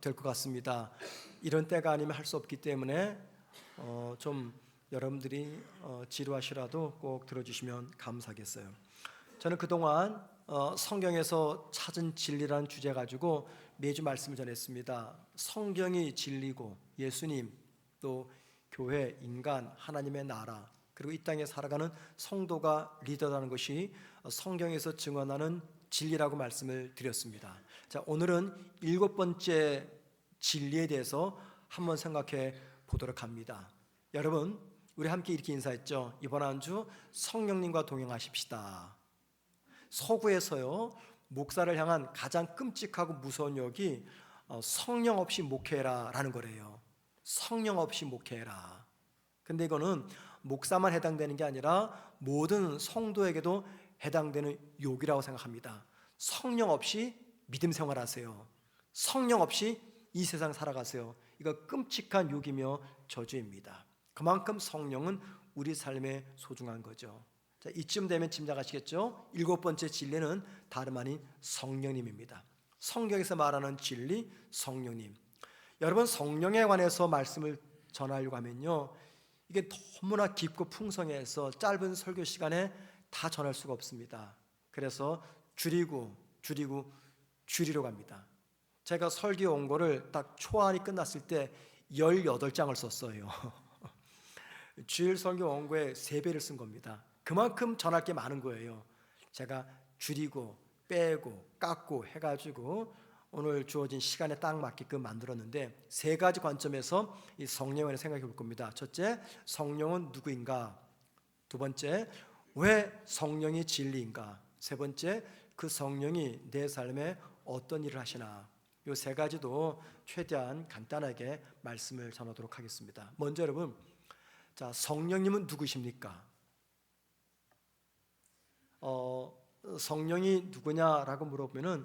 될 것 같습니다. 이런 때가 아니면 할 수 없기 때문에 좀 여러분들이 지루하시라도 꼭 들어주시면 감사하겠어요. 저는 그동안 성경에서 찾은 진리라는 주제 가지고 매주 말씀을 전했습니다. 성경이 진리고 예수님, 또 교회, 인간, 하나님의 나라, 그리고 이 땅에 살아가는 성도가 리더라는 것이 성경에서 증언하는 진리라고 말씀을 드렸습니다. 자, 오늘은 7번째 진리에 대해서 한번 생각해 보도록 합니다. 여러분, 우리 함께 이렇게 인사했죠. 이번 한 주 성령님과 동행하십시다. 서구에서요, 목사를 향한 가장 끔찍하고 무서운 욕이 성령 없이 목회해라 라는 거래요. 성령 없이 목회해라. 근데 이거는 목사만 해당되는 게 아니라 모든 성도에게도 해당되는 욕이라고 생각합니다. 성령 없이 믿음 생활하세요. 성령 없이 이 세상 살아가세요. 이거 끔찍한 욕이며 저주입니다. 그만큼 성령은 우리 삶에 소중한 거죠. 자, 이쯤 되면 짐작하시겠죠? 7번째 진리는 다름 아닌 성령님입니다. 성경에서 말하는 진리, 성령님. 여러분, 성령에 관해서 말씀을 전하려고 하면요, 이게 너무나 깊고 풍성해서 짧은 설교 시간에 다 전할 수가 없습니다. 그래서 줄이려고 합니다. 제가 설교 원고를 딱 초안이 끝났을 때 18장을 썼어요. 주일 설교 원고에 3배를 쓴 겁니다. 그만큼 전할 게 많은 거예요. 제가 줄이고 빼고 깎고 해가지고 오늘 주어진 시간에 딱 맞게끔 만들었는데 3가지 관점에서 이 성령에 대해 생각해 볼 겁니다. 첫째, 성령은 누구인가? 두 번째, 왜 성령이 진리인가? 세 번째, 그 성령이 내 삶에 어떤 일을 하시나? 이 3가지도 최대한 간단하게 말씀을 전하도록 하겠습니다. 먼저 여러분, 자, 성령님은 누구십니까? 성령이 누구냐라고 물어보면은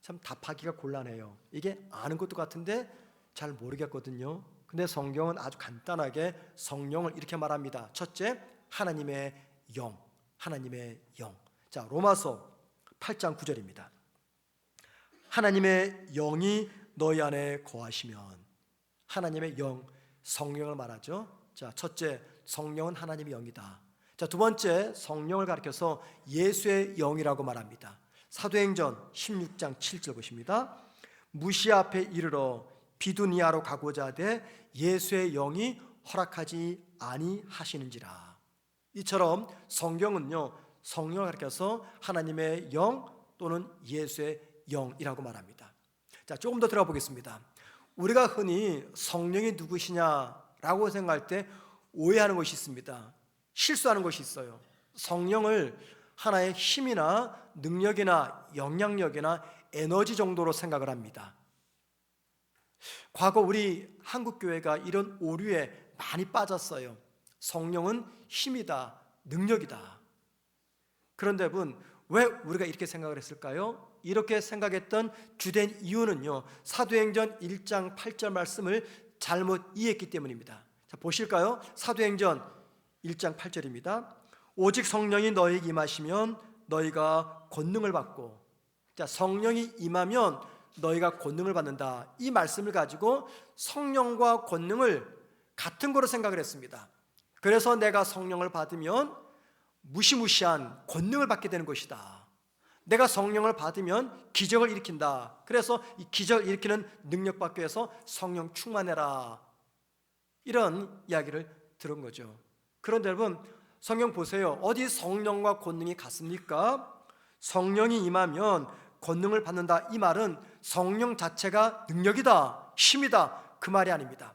참 답하기가 곤란해요. 이게 아는 것도 같은데 잘 모르겠거든요. 근데 성경은 아주 간단하게 성령을 이렇게 말합니다. 첫째, 하나님의 영, 하나님의 영. 자, 로마서 8장 9절입니다. 하나님의 영이 너희 안에 거하시면, 하나님의 영, 성령을 말하죠. 자, 첫째, 성령은 하나님의 영이다. 자, 두 번째, 성령을 가리켜서 예수의 영이라고 말합니다. 사도행전 16장 7절 보십니다. 무시 앞에 이르러 비두니아로 가고자 하되 예수의 영이 허락하지 아니하시는지라. 이처럼 성경은요, 성령을 가리켜서 하나님의 영 또는 예수의 영이라고 말합니다. 자, 조금 더 들어가 보겠습니다. 우리가 흔히 성령이 누구시냐라고 생각할 때 오해하는 것이 있습니다. 실수하는 것이 있어요. 성령을 하나의 힘이나 능력이나 영향력이나 에너지 정도로 생각을 합니다. 과거 우리 한국교회가 이런 오류에 많이 빠졌어요. 성령은 힘이다, 능력이다. 그런데 여러분, 왜 우리가 이렇게 생각을 했을까요? 이렇게 생각했던 주된 이유는요, 사도행전 1장 8절 말씀을 잘못 이해했기 때문입니다. 자, 보실까요? 사도행전 1장 8절입니다. 오직 성령이 너희에게 임하시면 너희가 권능을 받고, 자, 성령이 임하면 너희가 권능을 받는다. 이 말씀을 가지고 성령과 권능을 같은 거로 생각을 했습니다. 그래서 내가 성령을 받으면 무시무시한 권능을 받게 되는 것이다. 내가 성령을 받으면 기적을 일으킨다. 그래서 이 기적을 일으키는 능력 받기 위해서 성령 충만해라. 이런 이야기를 들은 거죠. 그런데 여러분, 성경 보세요. 어디 성령과 권능이 같습니까? 성령이 임하면 권능을 받는다. 이 말은 성령 자체가 능력이다, 힘이다, 그 말이 아닙니다.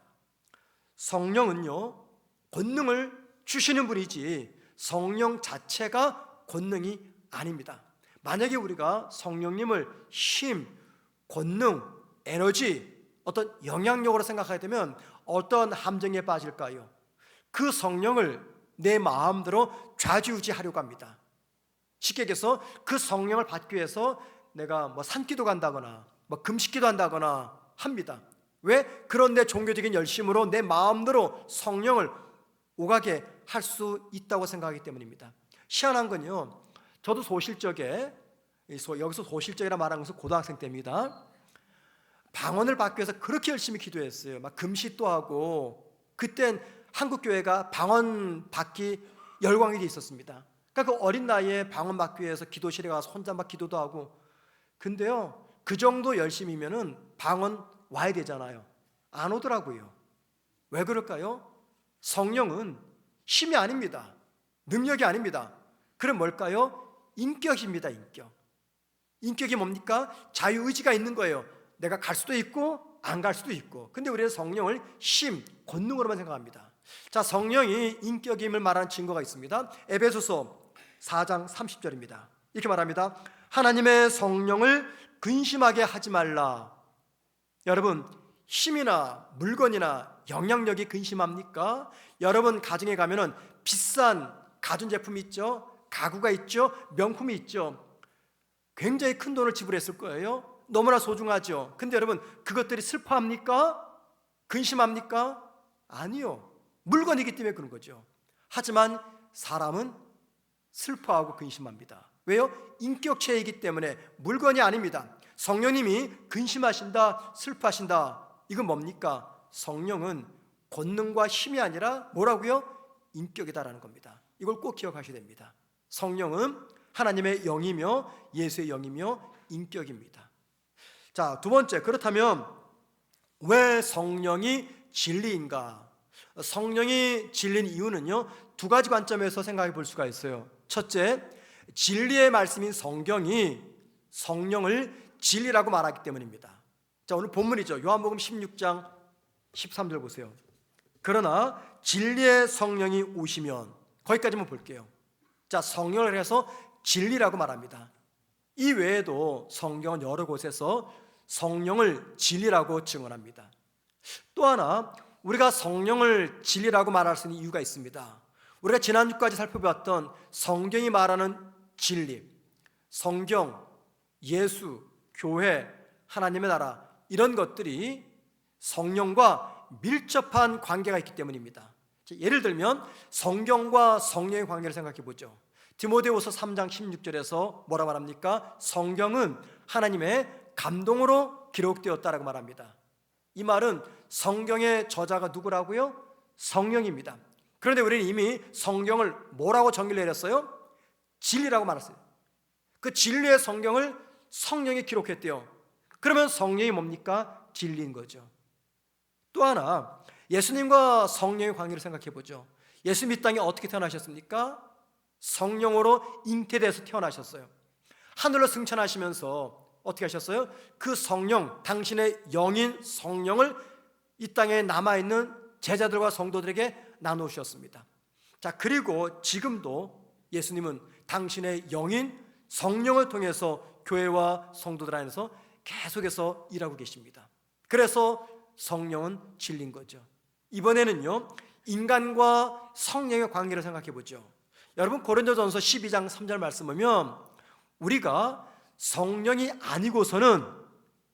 성령은요, 권능을 주시는 분이지 성령 자체가 권능이 아닙니다. 만약에 우리가 성령님을 힘, 권능, 에너지, 어떤 영향력으로 생각하게 되면 어떤 함정에 빠질까요? 그 성령을 내 마음대로 좌지우지하려고 합니다. 쉽게 얘기해서 그 성령을 받기 위해서 내가 산기도 간다거나 금식기도 한다거나 합니다. 왜? 그런 내 종교적인 열심으로 내 마음대로 성령을 오가게 할 수 있다고 생각하기 때문입니다. 희한한 건요, 저도 소실적에, 여기서 소실적이라 말하는 것은 고등학생 때입니다. 방언을 받기 위해서 그렇게 열심히 기도했어요. 막 금식도 하고. 그땐 한국 교회가 방언 받기 열광이 돼 있었습니다. 그러니까 그 어린 나이에 방언 받기 위해서 기도실에 가서 혼자 막 기도도 하고. 근데요, 그 정도 열심이면은 방언 와야 되잖아요. 안 오더라고요. 왜 그럴까요? 성령은 힘이 아닙니다. 능력이 아닙니다. 그럼 뭘까요? 인격입니다. 인격이 뭡니까? 자유의지가 있는 거예요. 내가 갈 수도 있고 안 갈 수도 있고. 근데 우리는 성령을 힘, 권능으로만 생각합니다. 자, 성령이 인격임을 말하는 증거가 있습니다. 에베소서 4장 30절입니다. 이렇게 말합니다. 하나님의 성령을 근심하게 하지 말라. 여러분, 힘이나 물건이나 영향력이 근심합니까? 여러분 가정에 가면은 비싼 가전제품이 있죠, 가구가 있죠, 명품이 있죠. 굉장히 큰 돈을 지불했을 거예요. 너무나 소중하죠. 근데 여러분, 그것들이 슬퍼합니까? 근심합니까? 아니요. 물건이기 때문에 그런 거죠. 하지만 사람은 슬퍼하고 근심합니다. 왜요? 인격체이기 때문에. 물건이 아닙니다. 성령님이 근심하신다, 슬퍼하신다. 이건 뭡니까? 성령은 권능과 힘이 아니라 뭐라고요? 인격이다라는 겁니다. 이걸 꼭 기억하셔야 됩니다. 성령은 하나님의 영이며 예수의 영이며 인격입니다. 자, 두 번째, 그렇다면 왜 성령이 진리인가? 성령이 진리인 이유는요, 두 가지 관점에서 생각해 볼 수가 있어요. 첫째, 진리의 말씀인 성경이 성령을 진리라고 말하기 때문입니다. 자, 오늘 본문이죠. 요한복음 16장 13절 보세요. 그러나 진리의 성령이 오시면, 거기까지만 볼게요. 자, 성령을 해서 진리라고 말합니다. 이 외에도 성경은 여러 곳에서 성령을 진리라고 증언합니다. 또 하나, 우리가 성령을 진리라고 말할 수 있는 이유가 있습니다. 우리가 지난주까지 살펴봤던 성경이 말하는 진리, 성경, 예수, 교회, 하나님의 나라, 이런 것들이 성령과 밀접한 관계가 있기 때문입니다. 예를 들면 성경과 성령의 관계를 생각해 보죠. 디모데후서 3장 16절에서 뭐라 말합니까? 성경은 하나님의 감동으로 기록되었다라고 말합니다. 이 말은 성경의 저자가 누구라고요? 성령입니다. 그런데 우리는 이미 성경을 뭐라고 정의를 내렸어요? 진리라고 말했어요. 그 진리의 성경을 성령이 기록했대요. 그러면 성령이 뭡니까? 진리인 거죠. 또 하나, 예수님과 성령의 관계를 생각해 보죠. 예수님 이 땅에 어떻게 태어나셨습니까? 성령으로 잉태돼서 태어나셨어요. 하늘로 승천하시면서 어떻게 하셨어요? 그 성령, 당신의 영인 성령을 이 땅에 남아있는 제자들과 성도들에게 나누셨습니다. 자, 그리고 지금도 예수님은 당신의 영인 성령을 통해서 교회와 성도들 안에서 계속해서 일하고 계십니다. 그래서 성령은 진리인 거죠. 이번에는요, 인간과 성령의 관계를 생각해 보죠. 여러분, 고린도전서 12장 3절 말씀 보면 우리가 성령이 아니고서는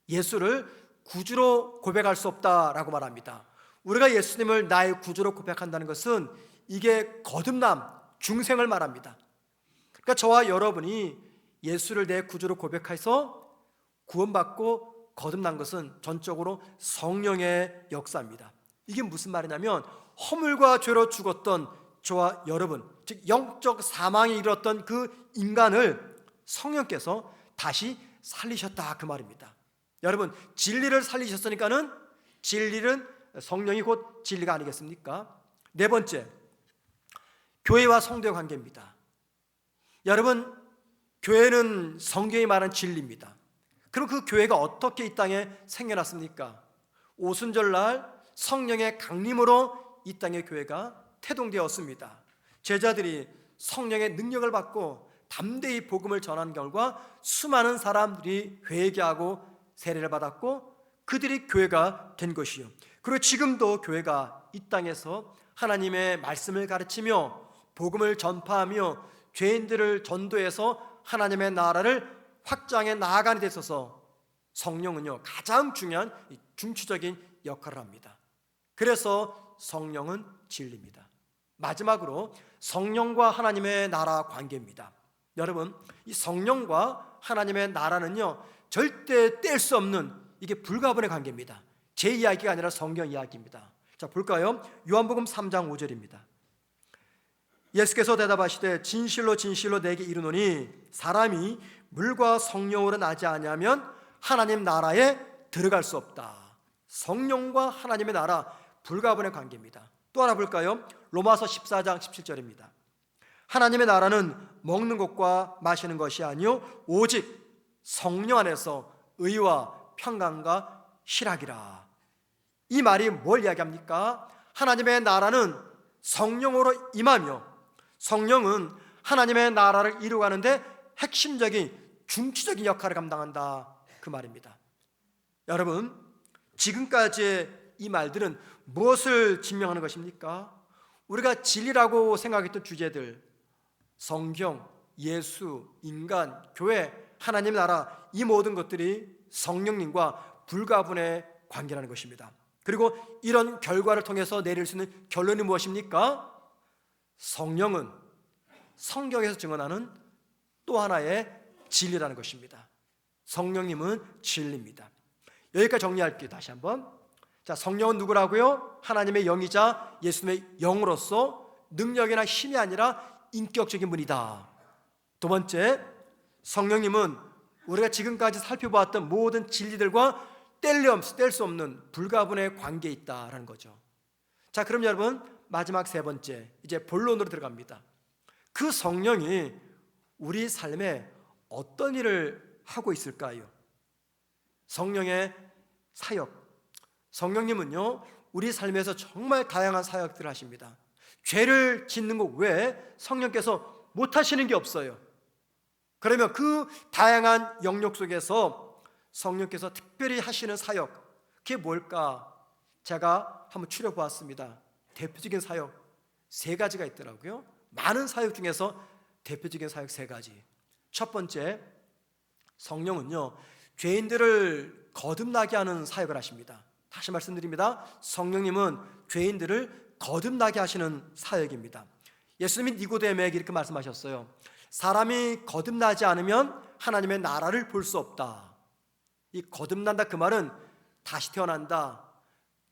예수를 구주로 고백할 수 없다라고 말합니다. 우리가 예수님을 나의 구주로 고백한다는 것은 이게 거듭남, 중생을 말합니다. 그러니까 저와 여러분이 예수를 내 구주로 고백해서 구원받고 거듭난 것은 전적으로 성령의 역사입니다. 이게 무슨 말이냐면 허물과 죄로 죽었던 저와 여러분, 즉 영적 사망에 이르렀던 그 인간을 성령께서 다시 살리셨다, 그 말입니다. 여러분, 진리를 살리셨으니까는 진리는 성령이 곧 진리가 아니겠습니까? 네 번째, 교회와 성도의 관계입니다. 여러분, 교회는 성경이 말한 진리입니다. 그럼 그 교회가 어떻게 이 땅에 생겨났습니까? 오순절날 성령의 강림으로 이 땅의 교회가 태동되었습니다. 제자들이 성령의 능력을 받고 담대히 복음을 전한 결과 수많은 사람들이 회개하고 세례를 받았고 그들이 교회가 된 것이요. 그리고 지금도 교회가 이 땅에서 하나님의 말씀을 가르치며 복음을 전파하며 죄인들을 전도해서 하나님의 나라를 확장해 나아가는 데 있어서 성령은요, 가장 중요한 중추적인 역할을 합니다. 그래서 성령은 진리입니다. 마지막으로 성령과 하나님의 나라 관계입니다. 여러분, 이 성령과 하나님의 나라는요, 절대 뗄 수 없는 이게 불가분의 관계입니다. 제 이야기가 아니라 성경 이야기입니다. 자, 볼까요? 요한복음 3장 5절입니다. 예수께서 대답하시되 진실로 진실로 내게 이르노니 사람이 물과 성령으로 나지 아니하면 하나님 나라에 들어갈 수 없다. 성령과 하나님의 나라, 불가분의 관계입니다. 또 하나 볼까요? 로마서 14장 17절입니다. 하나님의 나라는 먹는 것과 마시는 것이 아니요 오직 성령 안에서 의와 평강과 희락이라. 이 말이 뭘 이야기합니까? 하나님의 나라는 성령으로 임하며 성령은 하나님의 나라를 이루어가는데 핵심적인 중추적인 역할을 감당한다, 그 말입니다. 여러분, 지금까지의 이 말들은 무엇을 증명하는 것입니까? 우리가 진리라고 생각했던 주제들, 성경, 예수, 인간, 교회, 하나님의 나라, 이 모든 것들이 성령님과 불가분의 관계라는 것입니다. 그리고 이런 결과를 통해서 내릴 수 있는 결론이 무엇입니까? 성령은 성경에서 증언하는 또 하나의 진리라는 것입니다. 성령님은 진리입니다. 여기까지 정리할게요. 다시 한번. 자, 성령은 누구라고요? 하나님의 영이자 예수님의 영으로서 능력이나 힘이 아니라 인격적인 분이다. 두 번째, 성령님은 우리가 지금까지 살펴보았던 모든 진리들과 뗄 수 없는 불가분의 관계에 있다라는 거죠. 자, 그럼 여러분, 마지막 세 번째, 이제 본론으로 들어갑니다. 그 성령이 우리 삶에 어떤 일을 하고 있을까요? 성령의 사역. 성령님은요, 우리 삶에서 정말 다양한 사역들을 하십니다. 죄를 짓는 것 외에 성령께서 못하시는 게 없어요. 그러면 그 다양한 영역 속에서 성령께서 특별히 하시는 사역, 그게 뭘까? 제가 한번 추려보았습니다. 대표적인 사역 세 가지가 있더라고요. 많은 사역 중에서 대표적인 사역 세 가지. 첫 번째, 성령은요, 죄인들을 거듭나게 하는 사역을 하십니다. 다시 말씀드립니다. 성령님은 죄인들을 거듭나게 하시는 사역입니다. 예수님이 니고데모에게 이렇게 말씀하셨어요. 사람이 거듭나지 않으면 하나님의 나라를 볼 수 없다. 이 거듭난다, 그 말은 다시 태어난다,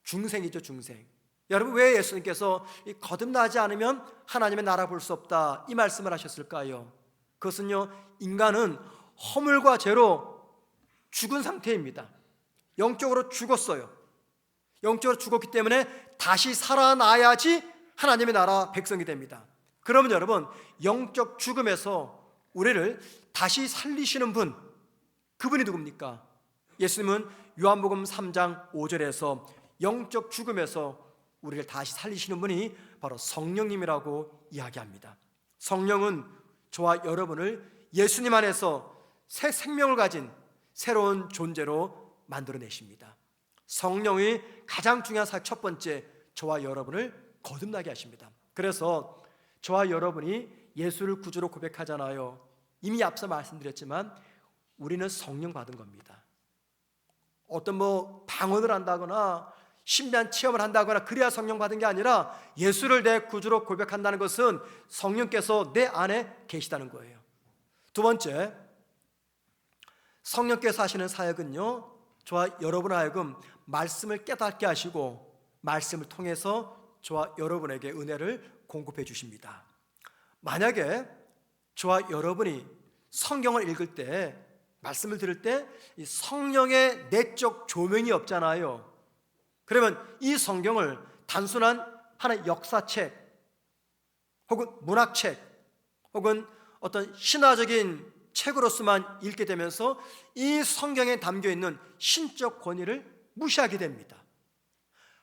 중생이죠, 중생. 여러분, 왜 예수님께서 이 거듭나지 않으면 하나님의 나라 볼 수 없다, 이 말씀을 하셨을까요? 그것은요, 인간은 허물과 죄로 죽은 상태입니다. 영적으로 죽었어요. 영적으로 죽었기 때문에 다시 살아나야지 하나님의 나라 백성이 됩니다. 그러면 여러분, 영적 죽음에서 우리를 다시 살리시는 분, 그분이 누굽니까? 예수님은 요한복음 3장 5절에서 영적 죽음에서 우리를 다시 살리시는 분이 바로 성령님이라고 이야기합니다. 성령은 저와 여러분을 예수님 안에서 새 생명을 가진 새로운 존재로 만들어내십니다. 성령의 가장 중요한 사역 첫 번째, 저와 여러분을 거듭나게 하십니다. 그래서 저와 여러분이 예수를 구주로 고백하잖아요. 이미 앞서 말씀드렸지만 우리는 성령 받은 겁니다. 어떤 방언을 한다거나 신비한 체험을 한다거나 그래야 성령 받은 게 아니라 예수를 내 구주로 고백한다는 것은 성령께서 내 안에 계시다는 거예요. 두 번째, 성령께서 하시는 사역은요, 저와 여러분 하여금 말씀을 깨닫게 하시고 말씀을 통해서 저와 여러분에게 은혜를 공급해 주십니다. 만약에 저와 여러분이 성경을 읽을 때, 말씀을 들을 때 이 성령의 내적 조명이 없잖아요. 그러면 이 성경을 단순한 하나의 역사책 혹은 문학책 혹은 어떤 신화적인 책으로서만 읽게 되면서 이 성경에 담겨있는 신적 권위를 무시하게 됩니다.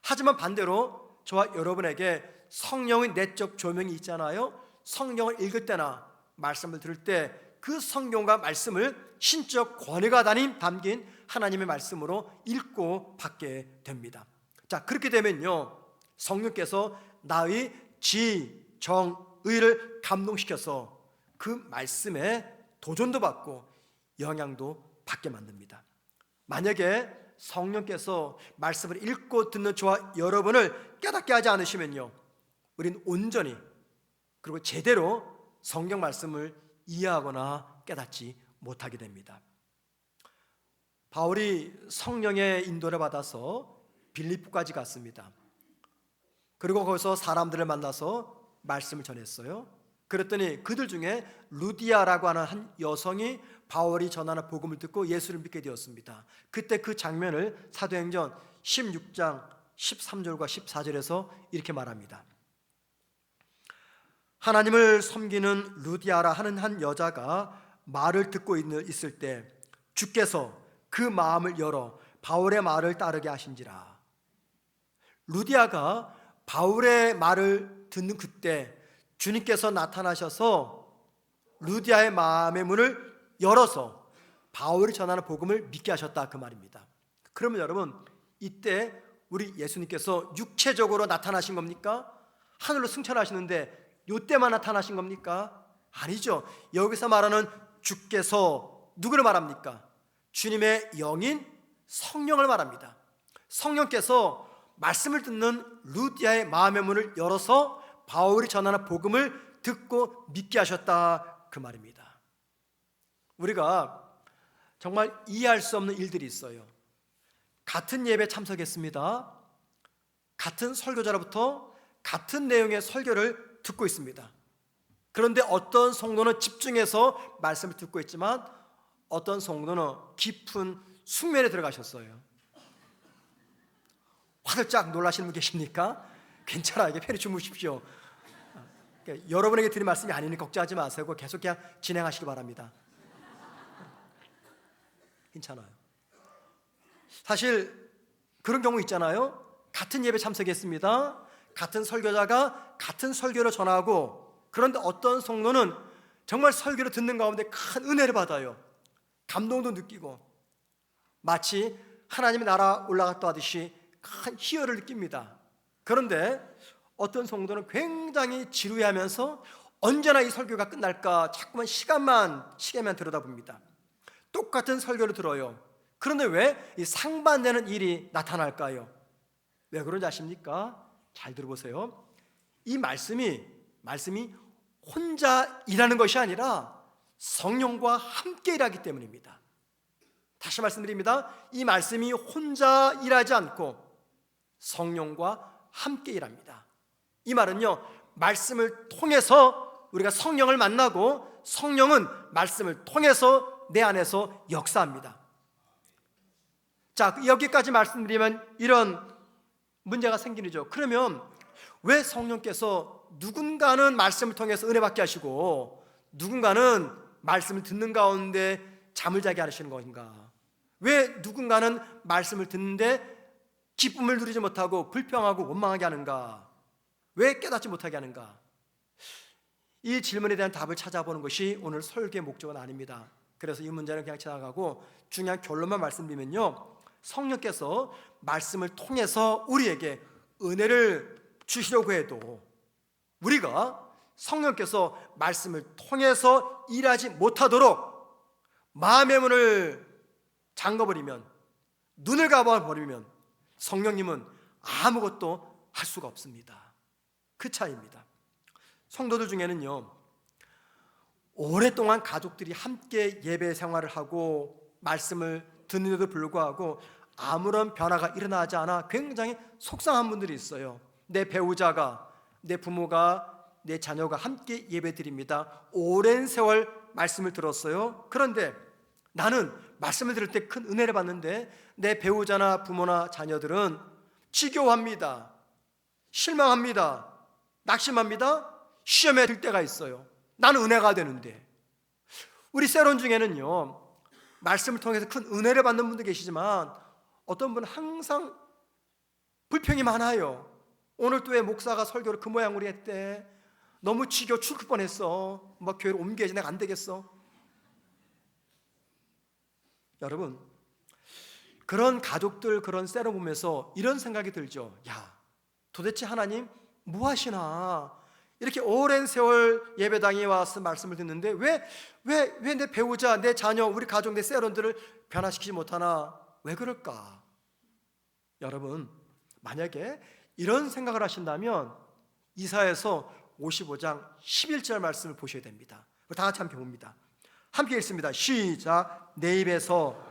하지만 반대로 저와 여러분에게 성령의 내적 조명이 있잖아요. 성경을 읽을 때나 말씀을 들을 때 그 성경과 말씀을 신적 권위가 담긴 하나님의 말씀으로 읽고 받게 됩니다. 자, 그렇게 되면요, 성령께서 나의 지, 정, 의를 감동시켜서 그 말씀에 도전도 받고 영향도 받게 만듭니다. 만약에 성령께서 말씀을 읽고 듣는 저와 여러분을 깨닫게 하지 않으시면요, 우린 온전히 그리고 제대로 성경 말씀을 이해하거나 깨닫지 못하게 됩니다. 바울이 성령의 인도를 받아서 빌립보까지 갔습니다. 그리고 거기서 사람들을 만나서 말씀을 전했어요. 그랬더니 그들 중에 루디아라고 하는 한 여성이 바울이 전하는 복음을 듣고 예수를 믿게 되었습니다. 그때 그 장면을 사도행전 16장 13절과 14절에서 이렇게 말합니다. 하나님을 섬기는 루디아라 하는 한 여자가 말을 듣고 있을 때 주께서 그 마음을 열어 바울의 말을 따르게 하신지라. 루디아가 바울의 말을 듣는 그때 주님께서 나타나셔서 루디아의 마음의 문을 열어서 바울이 전하는 복음을 믿게 하셨다, 그 말입니다. 그러면 여러분, 이때 우리 예수님께서 육체적으로 나타나신 겁니까? 하늘로 승천하시는데 이때만 나타나신 겁니까? 아니죠. 여기서 말하는 주께서 누구를 말합니까? 주님의 영인 성령을 말합니다. 성령께서 말씀을 듣는 루디아의 마음의 문을 열어서 바울이 전하는 복음을 듣고 믿게 하셨다, 그 말입니다. 우리가 정말 이해할 수 없는 일들이 있어요. 같은 예배 참석했습니다. 같은 설교자로부터 같은 내용의 설교를 듣고 있습니다. 그런데 어떤 성도는 집중해서 말씀을 듣고 있지만 어떤 성도는 깊은 숙면에 들어가셨어요. 화들짝 놀라시는 분 계십니까? 괜찮아요. 이게 편히 주무십시오. 그러니까 여러분에게 드린 말씀이 아니니 걱정하지 마세요. 계속 그냥 진행하시기 바랍니다. 괜찮아요. 사실 그런 경우 있잖아요. 같은 예배 참석했습니다. 같은 설교자가 같은 설교를 전하고, 그런데 어떤 성도는 정말 설교를 듣는 가운데 큰 은혜를 받아요. 감동도 느끼고 마치 하나님의 나라 올라갔다 하듯이 큰 희열을 느낍니다. 그런데 어떤 성도는 굉장히 지루해하면서 언제나 이 설교가 끝날까 자꾸만 시간만 들여다봅니다. 똑같은 설교를 들어요. 그런데 왜 이 상반되는 일이 나타날까요? 왜 그런지 아십니까? 잘 들어보세요. 이 말씀이 혼자 일하는 것이 아니라 성령과 함께 일하기 때문입니다. 다시 말씀드립니다. 이 말씀이 혼자 일하지 않고 성령과 함께 일합니다. 이 말은요, 말씀을 통해서 우리가 성령을 만나고 성령은 말씀을 통해서 내 안에서 역사합니다. 자, 여기까지 말씀드리면 이런 문제가 생기죠. 그러면 왜 성령께서 누군가는 말씀을 통해서 은혜받게 하시고 누군가는 말씀을 듣는 가운데 잠을 자게 하시는 건가? 왜 누군가는 말씀을 듣는데 기쁨을 누리지 못하고 불평하고 원망하게 하는가? 왜 깨닫지 못하게 하는가? 이 질문에 대한 답을 찾아보는 것이 오늘 설교의 목적은 아닙니다. 그래서 이 문제는 그냥 지나가고 중요한 결론만 말씀드리면요, 성령께서 말씀을 통해서 우리에게 은혜를 주시려고 해도 우리가 성령께서 말씀을 통해서 일하지 못하도록 마음의 문을 잠궈버리면, 눈을 감아버리면 성령님은 아무것도 할 수가 없습니다. 그 차이입니다. 성도들 중에는요, 오랫동안 가족들이 함께 예배 생활을 하고 말씀을 듣는데도 불구하고 아무런 변화가 일어나지 않아 굉장히 속상한 분들이 있어요. 내 배우자가, 내 부모가, 내 자녀가 함께 예배드립니다. 오랜 세월 말씀을 들었어요. 그런데 나는 말씀을 들을 때 큰 은혜를 받는데 내 배우자나 부모나 자녀들은 지겨워합니다. 실망합니다. 낙심합니다. 시험에 들 때가 있어요. 나는 은혜가 되는데. 우리 세론 중에는요, 말씀을 통해서 큰 은혜를 받는 분도 계시지만 어떤 분은 항상 불평이 많아요. 오늘 또 왜 목사가 설교를 그 모양으로 했대? 너무 지겨워 죽을 뻔했어. 막 교회를 옮겨야지, 내가 안 되겠어. 여러분, 그런 가족들, 그런 셀을 보면서 이런 생각이 들죠. 야, 도대체 하나님 뭐 하시나? 이렇게 오랜 세월 예배당에 와서 말씀을 듣는데 왜 내 배우자, 내 자녀, 우리 가족, 내 세론들을 변화시키지 못하나? 왜 그럴까? 여러분, 만약에 이런 생각을 하신다면 이사야서 55장 11절 말씀을 보셔야 됩니다. 다 같이 함께 봅니다. 함께 읽습니다. 시작. 내 입에서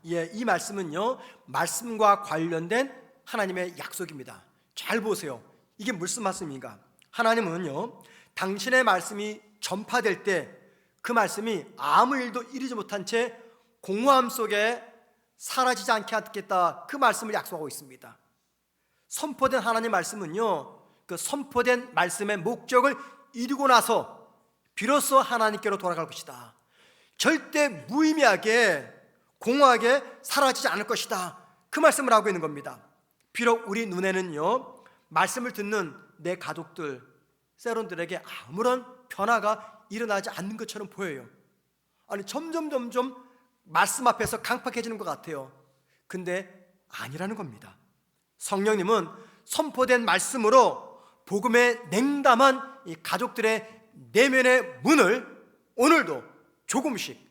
예, 이 말씀은요, 말씀과 관련된 하나님의 약속입니다. 잘 보세요. 이게 무슨 말씀인가? 하나님은요, 당신의 말씀이 전파될 때 그 말씀이 아무 일도 이루지 못한 채 공허함 속에 사라지지 않게 하겠다, 그 말씀을 약속하고 있습니다. 선포된 하나님 말씀은요, 그 선포된 말씀의 목적을 이루고 나서 비로소 하나님께로 돌아갈 것이다. 절대 무의미하게 공허하게 사라지지 않을 것이다, 그 말씀을 하고 있는 겁니다. 비록 우리 눈에는요, 말씀을 듣는 내 가족들, 세론들에게 아무런 변화가 일어나지 않는 것처럼 보여요. 아니, 점점 말씀 앞에서 강팍해지는 것 같아요. 근데 아니라는 겁니다. 성령님은 선포된 말씀으로 복음의 냉담한 이 가족들의 내면의 문을 오늘도 조금씩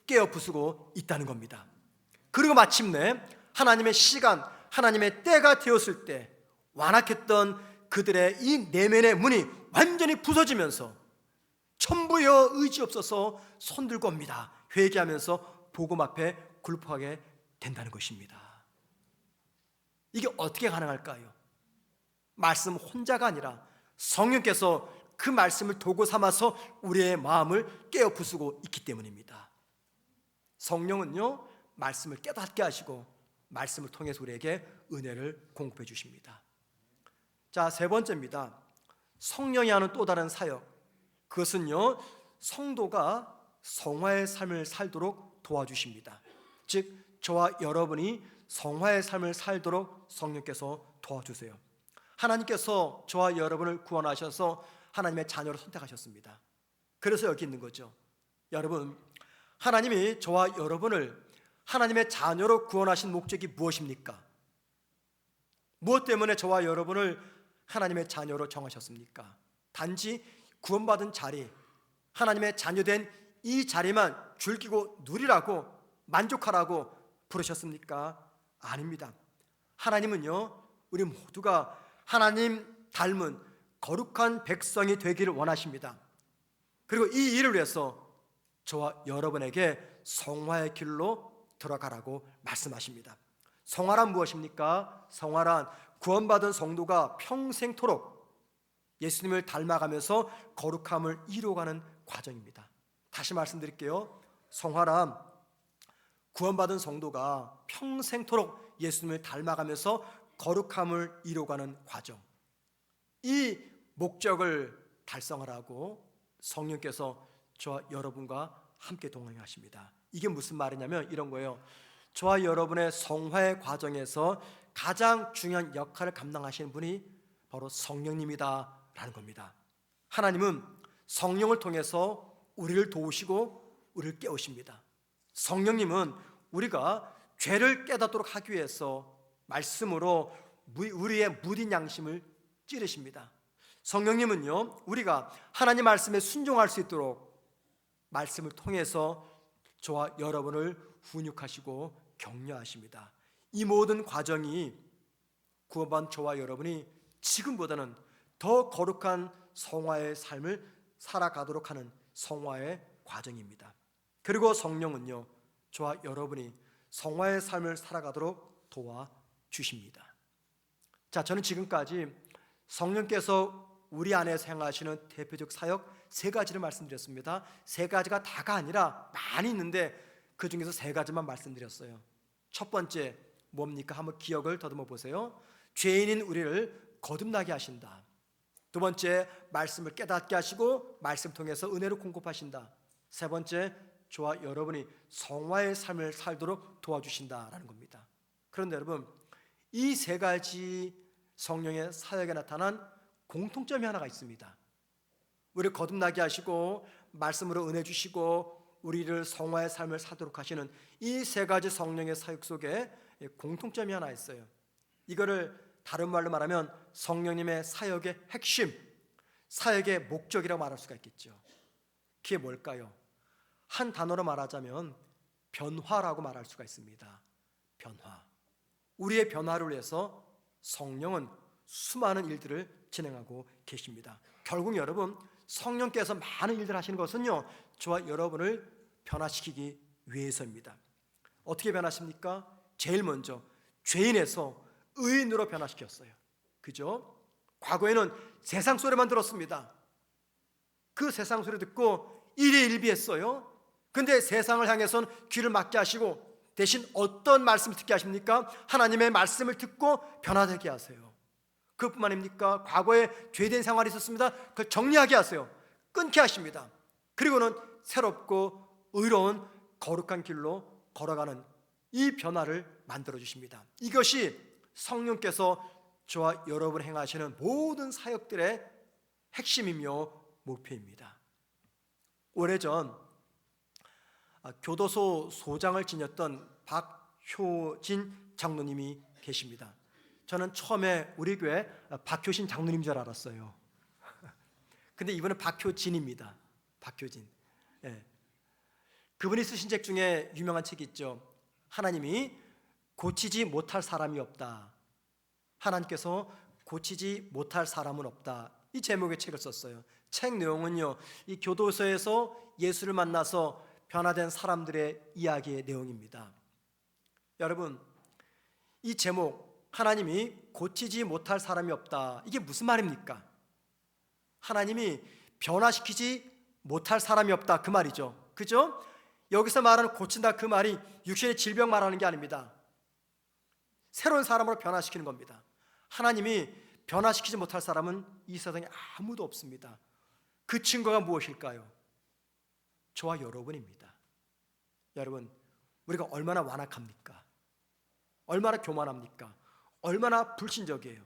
깨어 부수고 있다는 겁니다. 그리고 마침내 하나님의 시간, 하나님의 때가 되었을 때 완악했던 그들의 이 내면의 문이 완전히 부서지면서 천부여 의지 없어서 손들고 옵니다. 회개하면서 복음 앞에 굴복하게 된다는 것입니다. 이게 어떻게 가능할까요? 말씀 혼자가 아니라 성령께서 그 말씀을 도구 삼아서 우리의 마음을 깨어 부수고 있기 때문입니다. 성령은요, 말씀을 깨닫게 하시고 말씀을 통해서 우리에게 은혜를 공급해 주십니다. 자, 세 번째입니다. 성령이 하는 또 다른 사역, 그것은요, 성도가 성화의 삶을 살도록 도와주십니다. 즉, 저와 여러분이 성화의 삶을 살도록 성령께서 도와주세요. 하나님께서 저와 여러분을 구원하셔서 하나님의 자녀로 선택하셨습니다. 그래서 여기 있는 거죠. 여러분, 하나님이 저와 여러분을 하나님의 자녀로 구원하신 목적이 무엇입니까? 무엇 때문에 저와 여러분을 하나님의 자녀로 정하셨습니까? 단지 구원받은 자리, 하나님의 자녀된 이 자리만 즐기고 누리라고, 만족하라고 부르셨습니까? 아닙니다. 하나님은요, 우리 모두가 하나님 닮은 거룩한 백성이 되기를 원하십니다. 그리고 이 일을 위해서 저와 여러분에게 성화의 길로 들어가라고 말씀하십니다. 성화란 무엇입니까? 성화란 구원받은 성도가 평생토록 예수님을 닮아가면서 거룩함을 이루어가는 과정입니다. 다시 말씀드릴게요. 성화란 구원받은 성도가 평생토록 예수님을 닮아가면서 거룩함을 이루어가는 과정, 이 목적을 달성하라고 성령께서 저와 여러분과 함께 동행하십니다. 이게 무슨 말이냐면 이런 거예요. 저와 여러분의 성화의 과정에서 가장 중요한 역할을 감당하시는 분이 바로 성령님이다 라는 겁니다. 하나님은 성령을 통해서 우리를 도우시고 우리를 깨우십니다. 성령님은 우리가 죄를 깨닫도록 하기 위해서 말씀으로 우리의 무딘 양심을 찌르십니다. 성령님은요, 우리가 하나님 말씀에 순종할 수 있도록 말씀을 통해서 저와 여러분을 훈육하시고 격려하십니다. 이 모든 과정이 구원받은 저와 여러분이 지금보다는 더 거룩한 성화의 삶을 살아가도록 하는 성화의 과정입니다. 그리고 성령은요, 저와 여러분이 성화의 삶을 살아가도록 도와주십니다. 자, 저는 지금까지 성령께서 우리 안에서 행하시는 대표적 사역 세 가지를 말씀드렸습니다. 세 가지가 다가 아니라 많이 있는데 그 중에서 세 가지만 말씀드렸어요. 첫 번째 뭡니까? 한번 기억을 더듬어 보세요. 죄인인 우리를 거듭나게 하신다. 두 번째, 말씀을 깨닫게 하시고 말씀 통해서 은혜를 공급하신다. 세 번째, 저와 여러분이 성화의 삶을 살도록 도와주신다라는 겁니다. 그런데 여러분, 이 세 가지 성령의 사역에 나타난 공통점이 하나가 있습니다. 우리를 거듭나게 하시고 말씀으로 은혜 주시고 우리를 성화의 삶을 살도록 하시는 이 세 가지 성령의 사역 속에 공통점이 하나 있어요. 이거를 다른 말로 말하면 성령님의 사역의 핵심, 사역의 목적이라고 말할 수가 있겠죠. 그게 뭘까요? 한 단어로 말하자면 변화라고 말할 수가 있습니다. 변화. 우리의 변화를 위해서 성령은 수많은 일들을 진행하고 계십니다. 결국 여러분, 성령께서 많은 일들을 하시는 것은요, 저와 여러분을 변화시키기 위해서입니다. 어떻게 변화십니까? 제일 먼저 죄인에서 의인으로 변화시켰어요. 그죠? 과거에는 세상 소리만 들었습니다. 그 세상 소리 듣고 일희일비했어요. 근데 세상을 향해서는 귀를 막게 하시고 대신 어떤 말씀을 듣게 하십니까? 하나님의 말씀을 듣고 변화되게 하세요. 그뿐만 아닙니까? 과거에 죄된 생활이 있었습니다. 그걸 정리하게 하세요. 끊게 하십니다. 그리고는 새롭고 의로운 거룩한 길로 걸어가는 이 변화를 만들어 주십니다. 이것이 성령께서 저와 여러분 행하시는 모든 사역들의 핵심이며 목표입니다. 오래전 교도소 소장을 지녔던 박효진 장로님이 계십니다. 저는 처음에 우리 교회 박효신 장로님인 줄 알았어요. 근데 이분은 박효진입니다. 박효진. 예. 그분이 쓰신 책 중에 유명한 책이 있죠. 하나님이 고치지 못할 사람이 없다. 하나님께서 고치지 못할 사람은 없다. 이 제목의 책을 썼어요. 책 내용은요, 이 교도소에서 예수를 만나서 변화된 사람들의 이야기의 내용입니다. 여러분, 이 제목, 하나님이 고치지 못할 사람이 없다, 이게 무슨 말입니까? 하나님이 변화시키지 못할 사람이 없다, 그 말이죠. 그죠? 여기서 말하는 고친다, 그 말이 육신의 질병 말하는 게 아닙니다. 새로운 사람으로 변화시키는 겁니다. 하나님이 변화시키지 못할 사람은 이 세상에 아무도 없습니다. 그 증거가 무엇일까요? 저와 여러분입니다. 여러분, 우리가 얼마나 완악합니까? 얼마나 교만합니까? 얼마나 불신적이에요.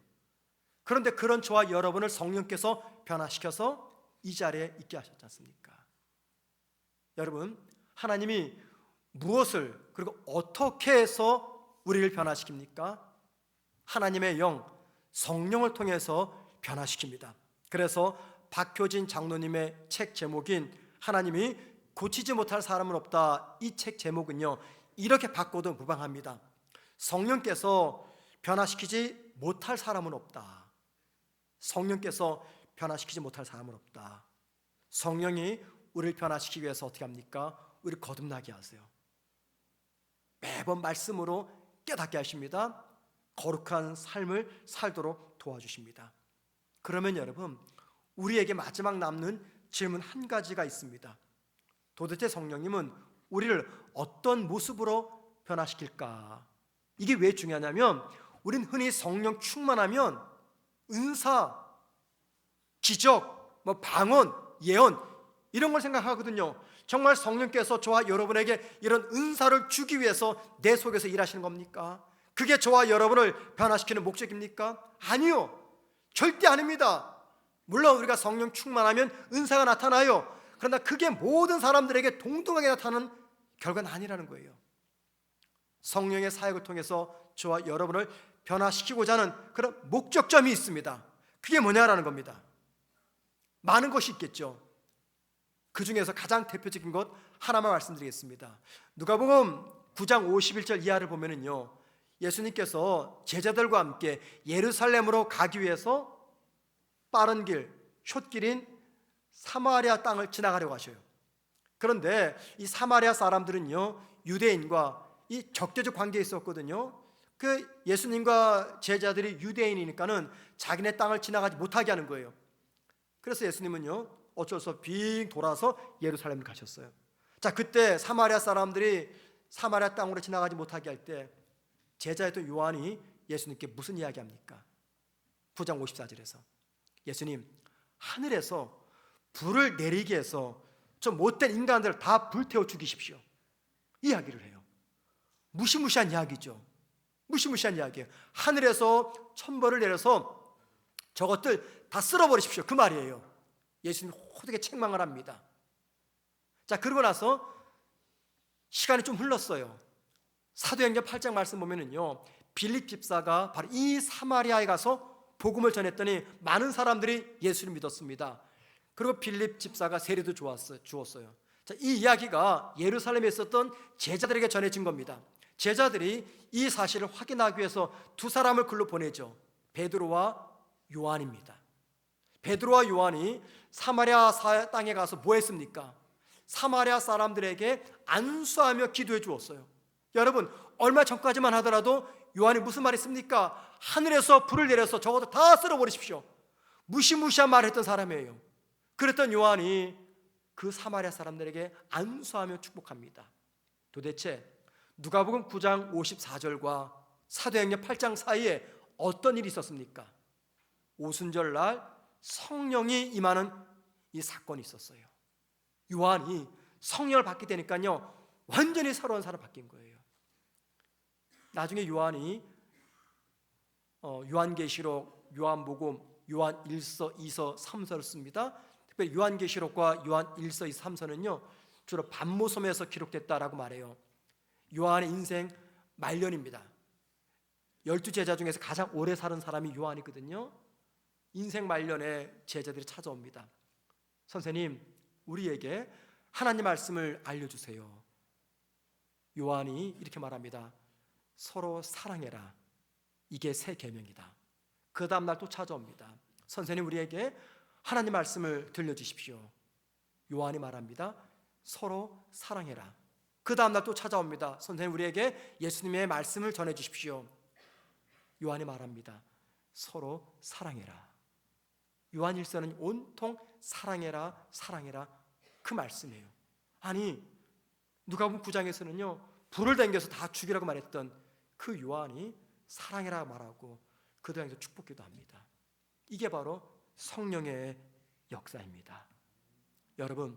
그런데 그런 저와 여러분을 성령께서 변화시켜서 이 자리에 있게 하셨지 않습니까? 여러분, 하나님이 무엇을 그리고 어떻게 해서 우리를 변화시킵니까? 하나님의 영, 성령을 통해서 변화시킵니다. 그래서 박효진 장로님의 책 제목인 하나님이 고치지 못할 사람은 없다, 이 책 제목은요, 이렇게 바꿔도 무방합니다. 성령께서 변화시키지 못할 사람은 없다. 성령께서 변화시키지 못할 사람은 없다. 성령이 우리를 변화시키기 위해서 어떻게 합니까? 우리를 거듭나게 하세요. 매번 말씀으로 깨닫게 하십니다. 거룩한 삶을 살도록 도와주십니다. 그러면 여러분, 우리에게 마지막 남는 질문 한 가지가 있습니다. 도대체 성령님은 우리를 어떤 모습으로 변화시킬까? 이게 왜 중요하냐면, 우린 흔히 성령 충만하면 은사, 기적, 방언, 예언 이런 걸 생각하거든요. 정말 성령께서 저와 여러분에게 이런 은사를 주기 위해서 내 속에서 일하시는 겁니까? 그게 저와 여러분을 변화시키는 목적입니까? 아니요, 절대 아닙니다. 물론 우리가 성령 충만하면 은사가 나타나요. 그러나 그게 모든 사람들에게 동등하게 나타나는 결과는 아니라는 거예요. 성령의 사역을 통해서 저와 여러분을 변화시키고자 하는 그런 목적점이 있습니다. 그게 뭐냐라는 겁니다. 많은 것이 있겠죠. 그 중에서 가장 대표적인 것 하나만 말씀드리겠습니다. 누가복음 9장 51절 이하를 보면은요, 예수님께서 제자들과 함께 예루살렘으로 가기 위해서 빠른 길, 숏길인 사마리아 땅을 지나가려고 하셔요. 그런데 이 사마리아 사람들은요, 유대인과 이 적대적 관계에 있었거든요. 그 예수님과 제자들이 유대인이니까는 자기네 땅을 지나가지 못하게 하는 거예요. 그래서 예수님은요, 어쩔 수 없이 빙 돌아서 예루살렘을 가셨어요. 자, 그때 사마리아 사람들이 사마리아 땅으로 지나가지 못하게 할 때 제자였던 요한이 예수님께 무슨 이야기합니까? 9장 54절에서 예수님, 하늘에서 불을 내리게 해서 저 못된 인간들을 다 불태워 죽이십시오, 이야기를 해요. 무시무시한 이야기죠. 무시무시한 이야기예요. 하늘에서 천벌을 내려서 저것들 다 쓸어버리십시오, 그 말이에요. 예수님이 호되게 책망을 합니다. 자, 그러고 나서 시간이 좀 흘렀어요. 사도행전 8장 말씀 보면은요, 빌립 집사가 바로 이 사마리아에 가서 복음을 전했더니 많은 사람들이 예수를 믿었습니다. 그리고 빌립 집사가 세례도 주었어요. 자, 이 이야기가 예루살렘에 있었던 제자들에게 전해진 겁니다. 제자들이 이 사실을 확인하기 위해서 두 사람을 글로 보내죠. 베드로와 요한입니다. 베드로와 요한이 사마리아 땅에 가서 뭐 했습니까? 사마리아 사람들에게 안수하며 기도해 주었어요. 여러분, 얼마 전까지만 하더라도 요한이 무슨 말 했습니까? 하늘에서 불을 내려서 저것도 다 쓸어버리십시오. 무시무시한 말을 했던 사람이에요. 그랬던 요한이 그 사마리아 사람들에게 안수하며 축복합니다. 도대체 누가복음 9장 54절과 사도행전 8장 사이에 어떤 일이 있었습니까? 오순절날 성령이 임하는 이 사건이 있었어요. 요한이 성령을 받게 되니까요, 완전히 새로운 사람 바뀐 거예요. 나중에 요한이 요한계시록, 요한복음, 요한 1서, 2서, 3서를 씁니다. 특별히 요한계시록과 요한 1서, 2서, 3서는요 주로 반모섬에서 기록됐다라고 말해요. 요한의 인생 말년입니다. 12제자 중에서 가장 오래 살은 사람이 요한이거든요. 인생 말년에 제자들이 찾아옵니다. 선생님, 우리에게 하나님 말씀을 알려주세요. 요한이 이렇게 말합니다. 서로 사랑해라. 이게 새 계명이다. 그 다음날 또 찾아옵니다. 선생님, 우리에게 하나님 말씀을 들려주십시오. 요한이 말합니다. 서로 사랑해라. 그 다음날 또 찾아옵니다. 선생님, 우리에게 예수님의 말씀을 전해주십시오. 요한이 말합니다. 서로 사랑해라. 요한 1서는 온통 사랑해라, 사랑해라, 그 말씀이에요. 아니, 누가복음 9장에서는요 불을 댕겨서 다 죽이라고 말했던 그 요한이 사랑해라 말하고 그 다음에서 축복기도 합니다. 이게 바로 성령의 역사입니다. 여러분,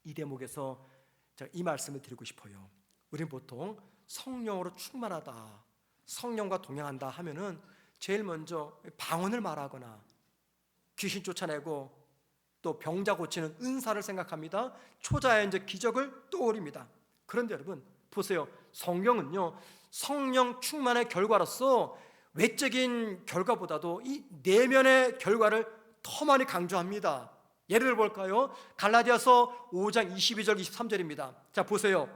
이 대목에서 제가 이 말씀을 드리고 싶어요. 우리는 보통 성령으로 충만하다, 성령과 동행한다 하면은 제일 먼저 방언을 말하거나 귀신 쫓아내고 또 병자 고치는 은사를 생각합니다. 초자연적 기적을 떠올립니다. 그런데 여러분 보세요. 성경은요 성령 충만의 결과로서 외적인 결과보다도 이 내면의 결과를 더 많이 강조합니다. 예를 들어 볼까요? 갈라디아서 5장 22절 23절입니다. 자 보세요.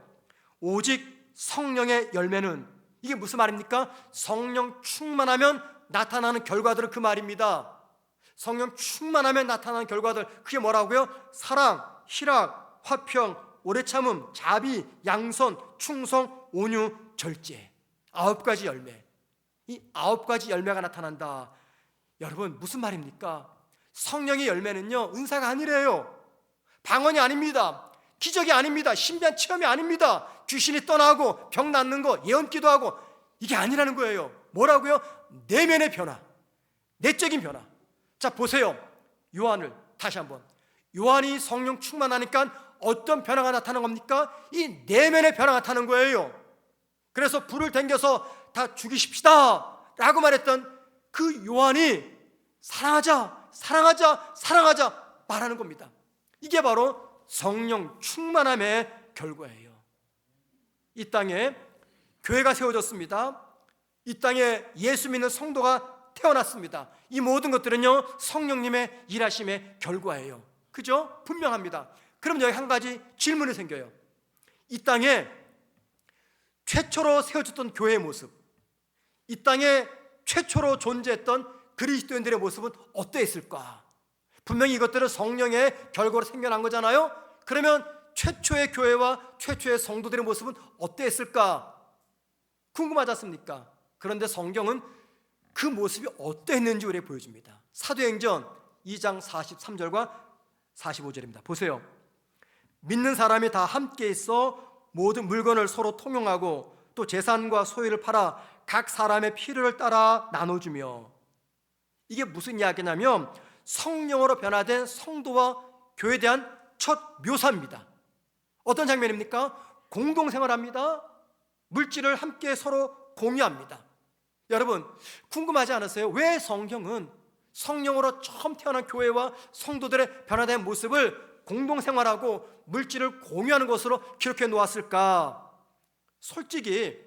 오직 성령의 열매는, 이게 무슨 말입니까? 성령 충만하면 나타나는 결과들은 그 말입니다. 성령 충만하면 나타나는 결과들, 그게 뭐라고요? 사랑, 희락, 화평, 오래 참음, 자비, 양선, 충성, 온유, 절제. 9가지 열매. 이 9가지 열매가 나타난다. 여러분 무슨 말입니까? 성령의 열매는요 은사가 아니래요. 방언이 아닙니다. 기적이 아닙니다. 신비한 체험이 아닙니다. 귀신이 떠나고 병 낫는 거, 예언기도 하고, 이게 아니라는 거예요. 뭐라고요? 내면의 변화, 내적인 변화. 자 보세요. 요한을 다시 한번, 요한이 성령 충만하니까 어떤 변화가 나타나는 겁니까? 이 내면의 변화가 나타나는 거예요. 그래서 불을 댕겨서 다 죽이십시다 라고 말했던 그 요한이 사랑하자, 사랑하자, 사랑하자 말하는 겁니다. 이게 바로 성령 충만함의 결과예요. 이 땅에 교회가 세워졌습니다. 이 땅에 예수 믿는 성도가 태어났습니다. 이 모든 것들은요 성령님의 일하심의 결과예요. 그죠? 분명합니다. 그럼 여기 한 가지 질문이 생겨요. 이 땅에 최초로 세워졌던 교회의 모습, 이 땅에 최초로 존재했던 그리스도인들의 모습은 어떠했을까? 분명히 이것들은 성령의 결과로 생겨난 거잖아요. 그러면 최초의 교회와 최초의 성도들의 모습은 어떠했을까? 궁금하지 않습니까? 그런데 성경은 그 모습이 어떠했는지 우리에게 보여줍니다. 사도행전 2장 43절과 45절입니다. 보세요. 믿는 사람이 다 함께 있어 모든 물건을 서로 통용하고 또 재산과 소유를 팔아 각 사람의 필요를 따라 나눠주며, 이게 무슨 이야기냐면 성령으로 변화된 성도와 교회에 대한 첫 묘사입니다. 어떤 장면입니까? 공동생활합니다. 물질을 함께 서로 공유합니다. 여러분 궁금하지 않으세요? 왜 성경은 성령으로 처음 태어난 교회와 성도들의 변화된 모습을 공동생활하고 물질을 공유하는 것으로 기록해 놓았을까? 솔직히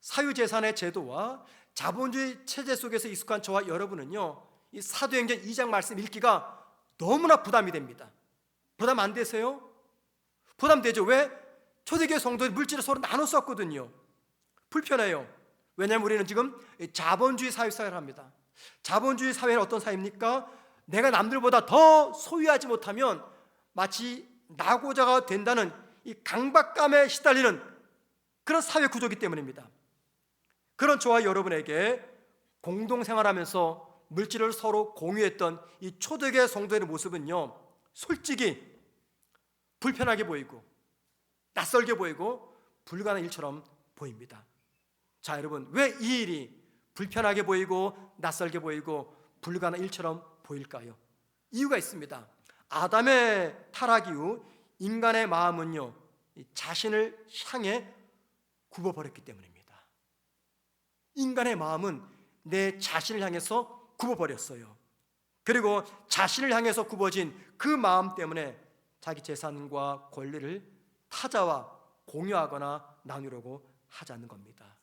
사유재산의 제도와 자본주의 체제 속에서 익숙한 저와 여러분은요 이 사도행전 2장 말씀 읽기가 너무나 부담이 됩니다. 부담 안 되세요? 부담되죠. 왜? 초대교회 성도의 물질을 서로 나눠 썼거든요. 불편해요. 왜냐하면 우리는 지금 자본주의 사회를 합니다. 자본주의 사회는 어떤 사회입니까? 내가 남들보다 더 소유하지 못하면 마치 낙오자가 된다는 이 강박감에 시달리는 그런 사회 구조이기 때문입니다. 그런 저와 여러분에게 공동생활하면서 물질을 서로 공유했던 이 초대교회 성도의 모습은요, 솔직히 불편하게 보이고 낯설게 보이고 불가능한 일처럼 보입니다. 자, 여러분, 왜 이 일이 불편하게 보이고 낯설게 보이고 불가능한 일처럼 보일까요? 이유가 있습니다. 아담의 타락 이후 인간의 마음은요, 자신을 향해 굽어버렸기 때문입니다. 인간의 마음은 내 자신을 향해서 굽어버렸어요. 그리고 자신을 향해서 굽어진 그 마음 때문에 자기 재산과 권리를 타자와 공유하거나 나누려고 하지 않는 겁니다.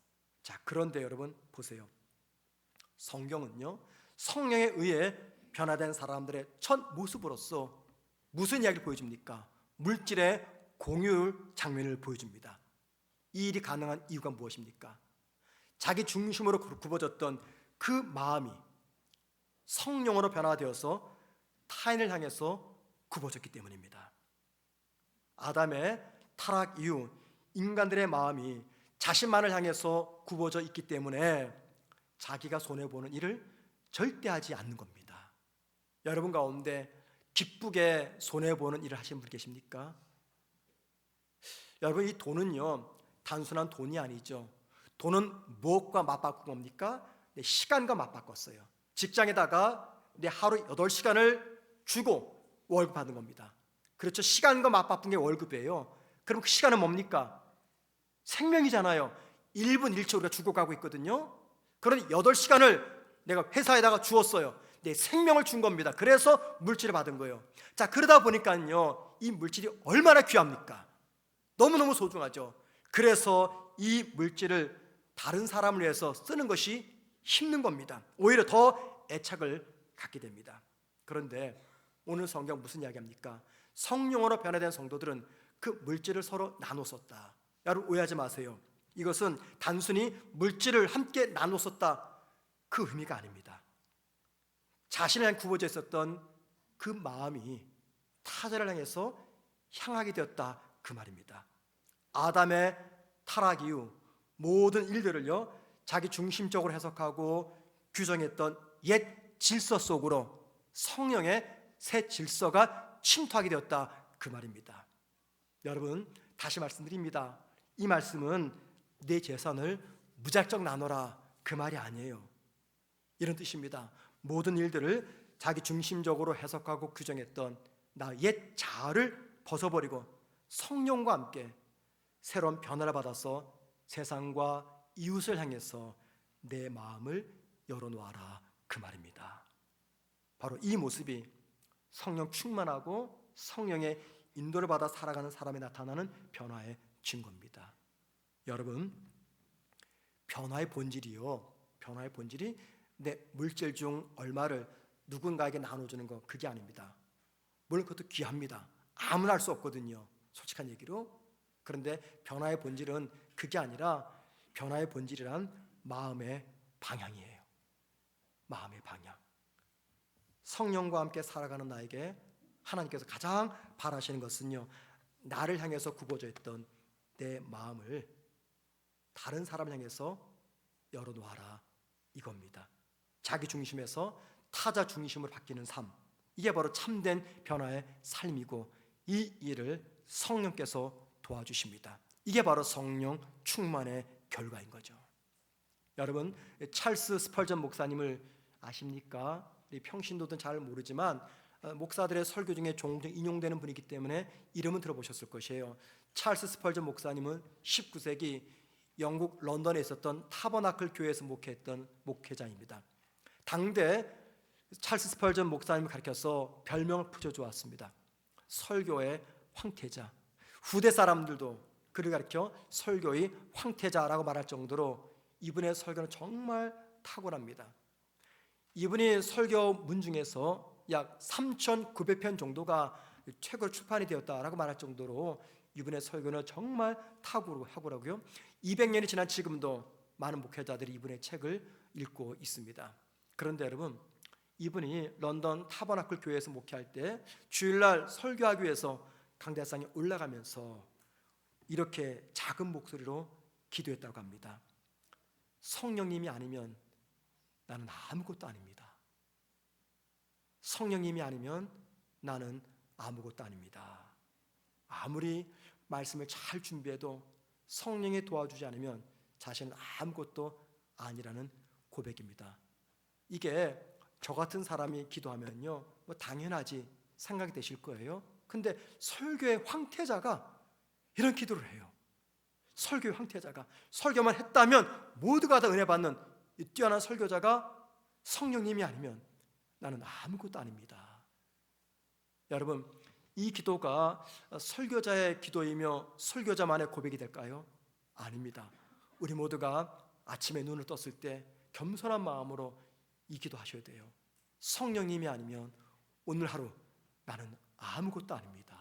자, 그런데 여러분 보세요. 성경은요, 성령에 의해 변화된 사람들의 첫 모습으로서 무슨 이야기를 보여줍니까? 물질의 공유 장면을 보여줍니다. 이 일이 가능한 이유가 무엇입니까? 자기 중심으로 굽어졌던 그 마음이 성령으로 변화되어서 타인을 향해서 굽어졌기 때문입니다. 아담의 타락 이후 인간들의 마음이 자신만을 향해서 굽어져 있기 때문에 자기가 손해보는 일을 절대 하지 않는 겁니다. 여러분 가운데 기쁘게 손해보는 일을 하시는 분 계십니까? 여러분, 이 돈은요, 단순한 돈이 아니죠. 돈은 무엇과 맞바꾼 겁니까? 내 시간과 맞바꿨어요. 직장에다가 내 하루 8시간을 주고 월급 받는 겁니다. 그렇죠. 시간과 맞바꾼 게 월급이에요. 그럼 그 시간은 뭡니까? 생명이잖아요. 1분 1초 우리가 죽어가고 있거든요. 그러니 8시간을 내가 회사에다가 주었어요. 내 생명을 준 겁니다. 그래서 물질을 받은 거예요. 자, 그러다 보니까요, 이 물질이 얼마나 귀합니까? 너무너무 소중하죠. 그래서 이 물질을 다른 사람을 위해서 쓰는 것이 힘든 겁니다. 오히려 더 애착을 갖게 됩니다. 그런데 오늘 성경 무슨 이야기합니까? 성령으로 변화된 성도들은 그 물질을 서로 나눠 썼다. 여러분, 오해하지 마세요. 이것은 단순히 물질을 함께 나눠 썼다, 그 의미가 아닙니다. 자신을 향해 굽어져 있었던 그 마음이 타자를 향해서 향하게 되었다, 그 말입니다. 아담의 타락 이후 모든 일들을요, 자기 중심적으로 해석하고 규정했던 옛 질서 속으로 성령의 새 질서가 침투하게 되었다, 그 말입니다. 여러분, 다시 말씀드립니다. 이 말씀은 내 재산을 무작정 나눠라, 그 말이 아니에요. 이런 뜻입니다. 모든 일들을 자기 중심적으로 해석하고 규정했던 나 옛 자아를 벗어버리고 성령과 함께 새로운 변화를 받아서 세상과 이웃을 향해서 내 마음을 열어놓아라, 그 말입니다. 바로 이 모습이 성령 충만하고 성령의 인도를 받아 살아가는 사람에 나타나는 변화의 증거입니다. 여러분, 변화의 본질이요, 변화의 본질이 내 물질 중 얼마를 누군가에게 나눠주는 거, 그게 아닙니다. 물론 그것도 귀합니다. 아무나 할 수 없거든요, 솔직한 얘기로. 그런데 변화의 본질은 그게 아니라 변화의 본질이란 마음의 방향이에요. 마음의 방향. 성령과 함께 살아가는 나에게 하나님께서 가장 바라시는 것은요, 나를 향해서 굽어져 있던 내 마음을 다른 사람을 향해서 열어놓아라, 이겁니다. 자기 중심에서 타자 중심으로 바뀌는 삶, 이게 바로 참된 변화의 삶이고, 이 일을 성령께서 도와주십니다. 이게 바로 성령 충만의 결과인 거죠. 여러분, 찰스 스펄전 목사님을 아십니까? 평신도든 잘 모르지만 목사들의 설교 중에 종종 인용되는 분이기 때문에 이름은 들어보셨을 것이에요. 찰스 스펄전 목사님은 19세기 영국 런던에 있었던 타버나클 교회에서 목회했던 목회자입니다. 당대 찰스 스펄전 목사님을 가리켜서 별명을 붙여주었습니다. 설교의 황태자. 후대 사람들도 그를 가리켜 설교의 황태자라고 말할 정도로 이분의 설교는 정말 탁월합니다. 이분이 설교문 중에서 약 3,900편 정도가 책으로 출판이 되었다라고 말할 정도로 이분의 설교는 정말 탁월하고요. 200년이 지난 지금도 많은 목회자들이 이분의 책을 읽고 있습니다. 그런데 여러분, 이분이 런던 타버나클 교회에서 목회할 때 주일날 설교하기 위해서 강대상에 올라가면서 이렇게 작은 목소리로 기도했다고 합니다. 성령님이 아니면 나는 아무것도 아닙니다. 성령님이 아니면 나는 아무것도 아닙니다. 아무리 말씀을 잘 준비해도 성령이 도와주지 않으면 자신은 아무것도 아니라는 고백입니다. 이게 저 같은 사람이 기도하면요, 뭐 당연하지 생각이 되실 거예요. 근데 설교의 황태자가 이런 기도를 해요. 설교의 황태자가 설교만 했다면 모두가 다 은혜 받는 이 뛰어난 설교자가 성령님이 아니면 나는 아무것도 아닙니다. 여러분, 이 기도가 설교자의 기도이며 설교자만의 고백이 될까요? 아닙니다. 우리 모두가 아침에 눈을 떴을 때 겸손한 마음으로 이 기도하셔야 돼요. 성령님이 아니면 오늘 하루 나는 아무것도 아닙니다.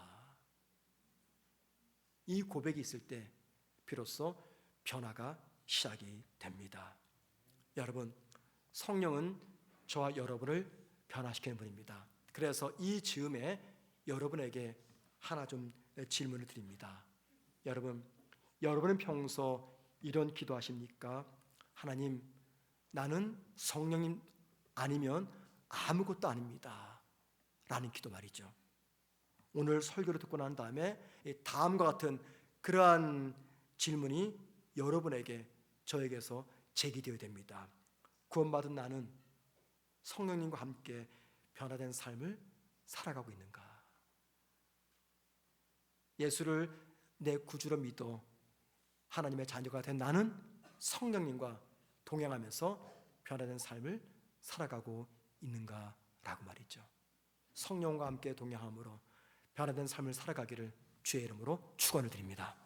이 고백이 있을 때 비로소 변화가 시작이 됩니다. 여러분, 성령은 저와 여러분을 변화시키는 분입니다. 그래서 이 즈음에 여러분에게 하나 좀 질문을 드립니다. 여러분은 평소 이런 기도하십니까? 하나님, 나는 성령님 아니면 아무것도 아닙니다 라는 기도 말이죠. 오늘 설교를 듣고 난 다음에 다음과 같은 그러한 질문이 여러분에게, 저에게서 제기되어야 됩니다. 구원받은 나는 성령님과 함께 변화된 삶을 살아가고 있는가? 예수를 내 구주로 믿어 하나님의 자녀가 된 나는 성령님과 동행하면서 변화된 삶을 살아가고 있는가라고 말이죠. 성령과 함께 동행함으로 변화된 삶을 살아가기를 주의 이름으로 축원을 드립니다.